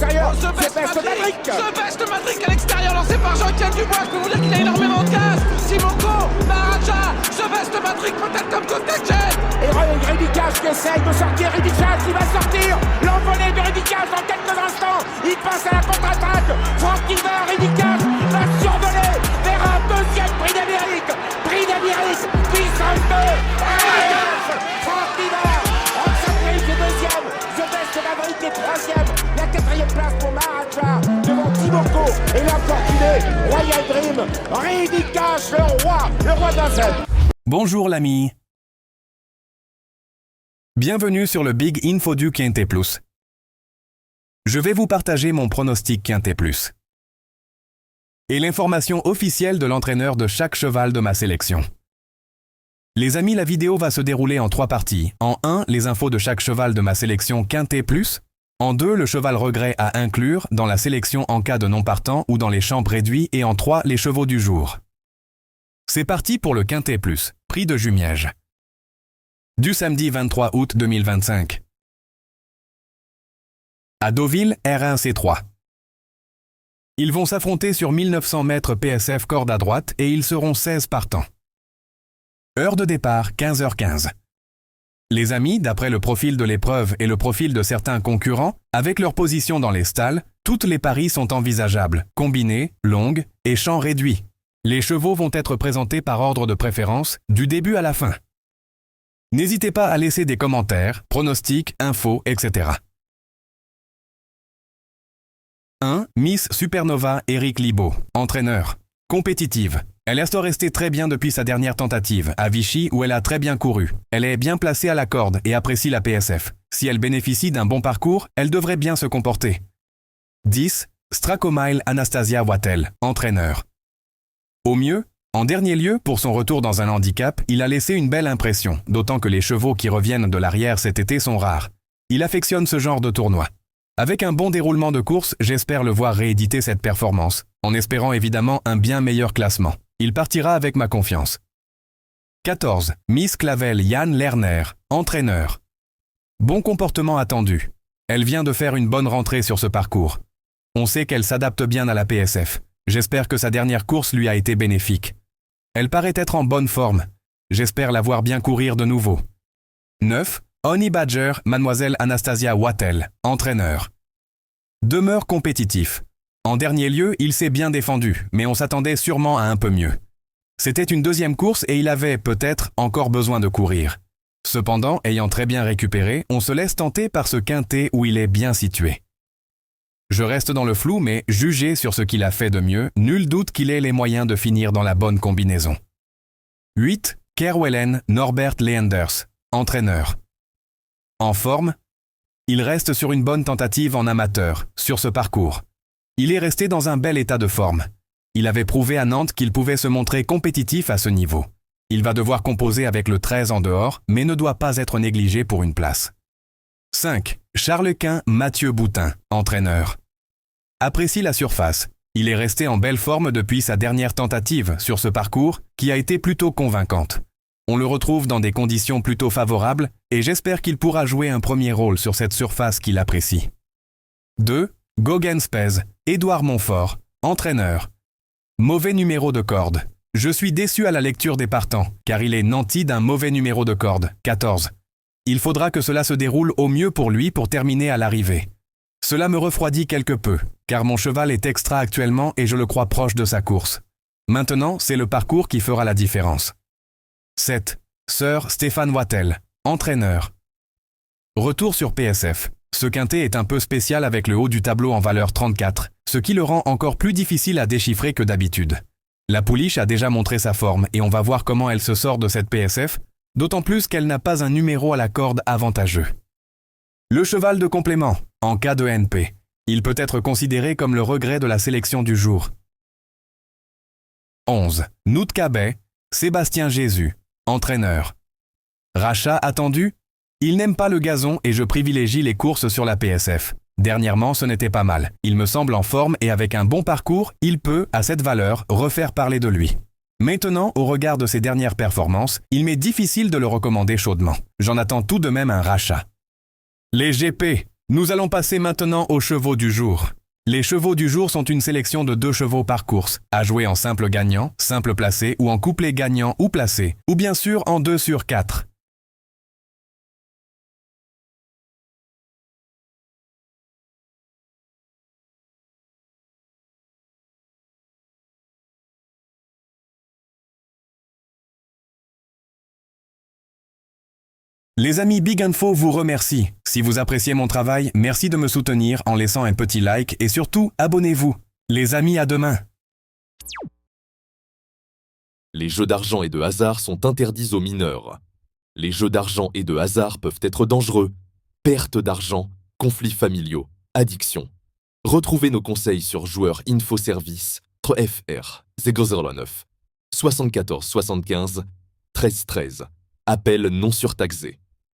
l'extérieur. The The Best Madric. The Best Madric à l'extérieur, lancé par Jean-Étienne Dubois. Je peux vous dire qu'il a énormément de gaz. Simoco, Maharaja, The Best Madric peut-être comme contingent. Et Ridicage qui essaye de sortir. Ridicage qui va sortir. L'envolée de Ridicage dans quelques instants. Il passe à la contre-attaque. Franck Hiver, Ridicage va survoler vers un deuxième prix d'Amérique. Prix d'Amérique, puissance 2. Franck Hiver, Roxanne est deuxième. The Best Maverick est troisième. La quatrième place pour Maharaja devant Timoko et l'infortuné Royal Dream. Ridicage, le roi d'un seul. Bonjour l'ami. Bienvenue sur le Big Info du Quintet Plus. Je vais vous partager mon pronostic Quintet Plus et l'information officielle de l'entraîneur de chaque cheval de ma sélection. Les amis, la vidéo va se dérouler en 3 parties. En 1, les infos de chaque cheval de ma sélection Quintet Plus. En 2, le cheval regret à inclure dans la sélection en cas de non partant ou dans les champs réduits. Et en 3, les chevaux du jour. C'est parti pour le Quintet Plus, prix de Jumièges. Du samedi 23 août 2025. À Deauville, R1-C3. Ils vont s'affronter sur 1900 mètres PSF corde à droite et ils seront 16 partants. Heure de départ, 15h15. Les amis, d'après le profil de l'épreuve et le profil de certains concurrents, avec leur position dans les stalles, toutes les paris sont envisageables, combinées, longues et champs réduits. Les chevaux vont être présentés par ordre de préférence, du début à la fin. N'hésitez pas à laisser des commentaires, pronostics, infos, etc. 1. Miss Supernova Eric Libaud, entraîneur. Compétitive. Elle est restée très bien depuis sa dernière tentative, à Vichy où elle a très bien couru. Elle est bien placée à la corde et apprécie la PSF. Si elle bénéficie d'un bon parcours, elle devrait bien se comporter. 10. Stracomile Anastasia Wattel, entraîneur. Au mieux, en dernier lieu, pour son retour dans un handicap, il a laissé une belle impression, d'autant que les chevaux qui reviennent de l'arrière cet été sont rares. Il affectionne ce genre de tournoi. Avec un bon déroulement de course, j'espère le voir rééditer cette performance, en espérant évidemment un bien meilleur classement. Il partira avec ma confiance. 14. Miss Clavel Yann Lerner, entraîneur. Bon comportement attendu. Elle vient de faire une bonne rentrée sur ce parcours. On sait qu'elle s'adapte bien à la PSF. J'espère que sa dernière course lui a été bénéfique. Elle paraît être en bonne forme. J'espère la voir bien courir de nouveau. 9. Honey Badger, Mademoiselle Anastasia Wattel, entraîneur. Demeure compétitif. En dernier lieu, il s'est bien défendu, mais on s'attendait sûrement à un peu mieux. C'était une deuxième course et il avait, peut-être, encore besoin de courir. Cependant, ayant très bien récupéré, on se laisse tenter par ce quintet où il est bien situé. Je reste dans le flou, mais jugé sur ce qu'il a fait de mieux, nul doute qu'il ait les moyens de finir dans la bonne combinaison. 8. Kerwellen Norbert Leenders, entraîneur. En forme, il reste sur une bonne tentative en amateur, sur ce parcours. Il est resté dans un bel état de forme. Il avait prouvé à Nantes qu'il pouvait se montrer compétitif à ce niveau. Il va devoir composer avec le 13 en dehors, mais ne doit pas être négligé pour une place. 5. Charles-Quint Mathieu Boutin, entraîneur. Apprécie la surface. Il est resté en belle forme depuis sa dernière tentative sur ce parcours, qui a été plutôt convaincante. On le retrouve dans des conditions plutôt favorables et j'espère qu'il pourra jouer un premier rôle sur cette surface qu'il apprécie. 2. Gauguin Spez, Édouard Montfort, entraîneur. Mauvais numéro de corde. Je suis déçu à la lecture des partants, car il est nanti d'un mauvais numéro de corde, 14. Il faudra que cela se déroule au mieux pour lui pour terminer à l'arrivée. Cela me refroidit quelque peu, car mon cheval est extra actuellement et je le crois proche de sa course. Maintenant, c'est le parcours qui fera la différence. 7. Sir Stéphane Wattel, entraîneur. Retour sur PSF. Ce quintet est un peu spécial avec le haut du tableau en valeur 34, ce qui le rend encore plus difficile à déchiffrer que d'habitude. La pouliche a déjà montré sa forme et on va voir comment elle se sort de cette PSF, d'autant plus qu'elle n'a pas un numéro à la corde avantageux. Le cheval de complément, en cas de NP. Il peut être considéré comme le regret de la sélection du jour. 11. Noutka Bay, Sébastien Jésus, entraîneur. Rachat attendu? Il n'aime pas le gazon et je privilégie les courses sur la PSF. Dernièrement, ce n'était pas mal. Il me semble en forme et avec un bon parcours, il peut, à cette valeur, refaire parler de lui. Maintenant, au regard de ses dernières performances, il m'est difficile de le recommander chaudement. J'en attends tout de même un rachat. Les GP, Nous allons passer maintenant aux chevaux du jour. Les chevaux du jour sont une sélection de 2 chevaux par course, à jouer en simple gagnant, simple placé ou en couplet gagnant ou placé, ou bien sûr en 2 sur 4. Les amis Big Info vous remercient. Si vous appréciez mon travail, merci de me soutenir en laissant un petit like et surtout, abonnez-vous. Les amis, à demain. Les jeux d'argent et de hasard sont interdits aux mineurs. Les jeux d'argent et de hasard peuvent être dangereux. Perte d'argent, conflits familiaux, addiction. Retrouvez nos conseils sur Joueur Info Service, FR 009 74 75 13 13. Appel non surtaxé.